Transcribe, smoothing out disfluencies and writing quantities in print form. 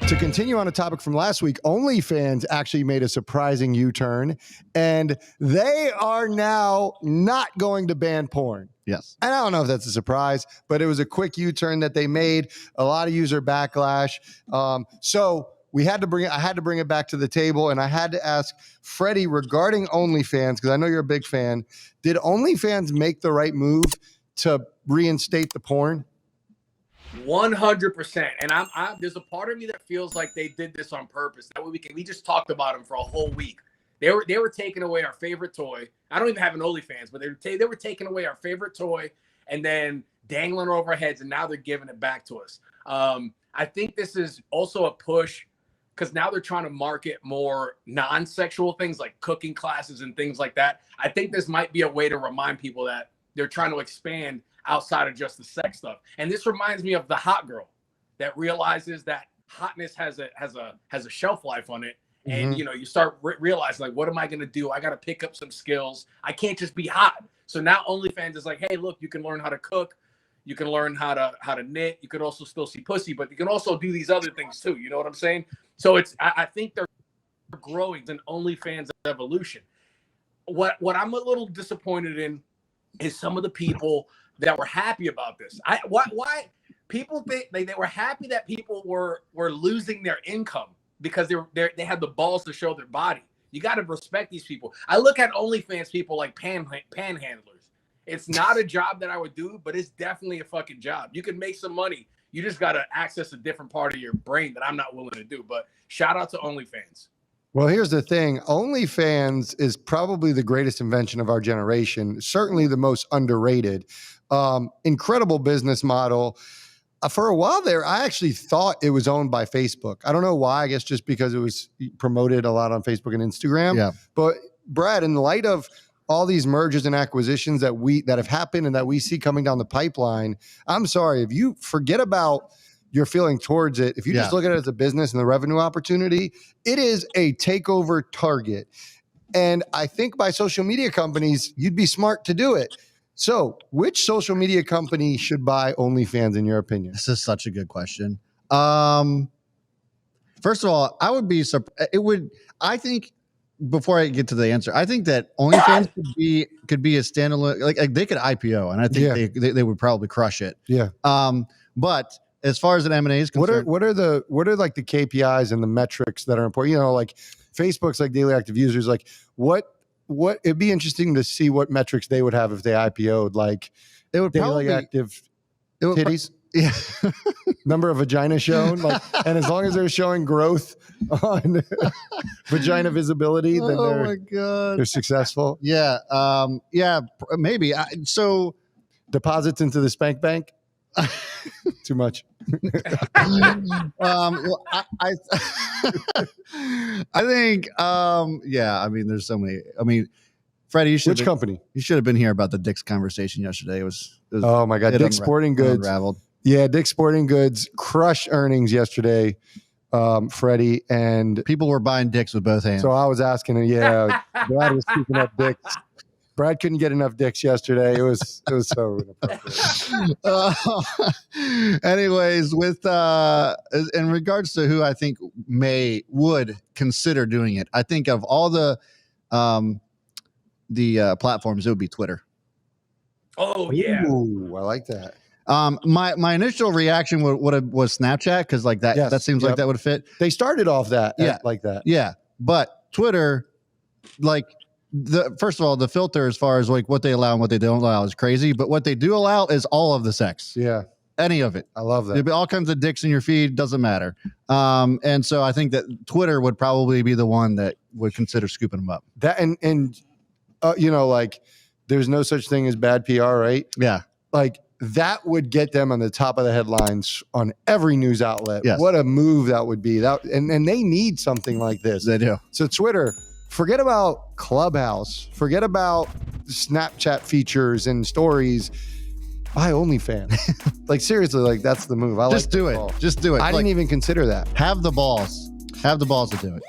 To continue on a topic from last week, OnlyFans actually made a surprising U-turn, and they are now not going to ban porn. Yes. And I don't know if that's a surprise, but it was a quick U-turn that they made. A lot of user backlash. So I had to bring it back to the table, and I had to ask Freddie regarding OnlyFans, because I know you're a big fan. Did OnlyFans make the right move to reinstate the porn? 100%. And there's a part of me that feels like they did this on purpose. That way we just talked about them for a whole week. They were taking away our favorite toy. I don't even have an OnlyFans, but they were taking away our favorite toy and then dangling over our heads, and now they're giving it back to us. I think this is also a push because now they're trying to market more non-sexual things like cooking classes and things like that. I think this might be a way to remind people that they're trying to expand outside of just the sex stuff. And this reminds me of the hot girl that realizes that hotness has a shelf life on it. And, you start realizing, like, what am I going to do? I got to pick up some skills. I can't just be hot. So now OnlyFans is like, hey, look, you can learn how to cook. You can learn how to knit. You can also still see pussy, but you can also do these other things too. You know what I'm saying? So I think they're growing in OnlyFans evolution. What I'm a little disappointed in is some of the people that were happy about this. Why people think they were happy that people were losing their income because they had the balls to show their body. You got to respect these people. I look at OnlyFans people like panhandlers. It's not a job that I would do, but it's definitely a fucking job. You can make some money. You just got to access a different part of your brain that I'm not willing to do. But shout out to OnlyFans. Well, here's the thing. OnlyFans is probably the greatest invention of our generation, certainly the most underrated. Incredible business model. For a while there, I actually thought it was owned by Facebook. I don't know why. I guess just because it was promoted a lot on Facebook and Instagram. Yeah. But Brad, in light of all these mergers and acquisitions that have happened and that we see coming down the pipeline, I'm sorry, if you forget about your feeling towards it, if you just look at it as a business and the revenue opportunity, it is a takeover target. And I think by social media companies, you'd be smart to do it. So which social media company should buy OnlyFans in your opinion? This is such a good question. First of all, I would be surprised. I think before I get to the answer, I think that OnlyFans could be a standalone, like they could IPO, and I think they would probably crush it. Yeah. But as far as an M&A is concerned, what are like the KPIs and the metrics that are important? You know, like Facebook's like daily active users. Like what it'd be interesting to see what metrics they would have if they IPO'd. Like it would daily active titties. Yeah. Number of vagina shown, like, and as long as they're showing growth on vagina visibility, then they're successful. Yeah. Maybe. So deposits into the spank bank. Too much. Well, I think, I mean, there's so many. I mean, Freddie, you should have been here about the Dick's conversation yesterday. It was oh my God, Dick's Sporting Goods unraveled. Yeah, Dick's Sporting Goods crushed earnings yesterday, Freddie, and people were buying dicks with both hands. So I was asking him, Brad was speaking up dicks. Brad couldn't get enough dicks yesterday. It was so inappropriate. Anyways, with in regards to who I think would consider doing it, I think of all the platforms, it would be Twitter. Oh yeah, ooh, I like that. My initial reaction was Snapchat, because like that that seems like that would fit. They started off like that. Yeah, but Twitter, like. First of all, the filter as far as like what they allow and what they don't allow is crazy, but what they do allow is all of the sex. Yeah. Any of it. I love that. There'll be all kinds of dicks in your feed, doesn't matter. And so I think that Twitter would probably be the one that would consider scooping them up. That and you know, like there's no such thing as bad PR, right? Yeah. Like that would get them on the top of the headlines on every news outlet. Yes. What a move that would be. And they need something like this. They do. So Twitter, forget about Clubhouse. Forget about Snapchat features and stories. Buy OnlyFans. Like seriously, like that's the move. Just do it. Just do it. I didn't even consider that. Have the balls. Have the balls to do it.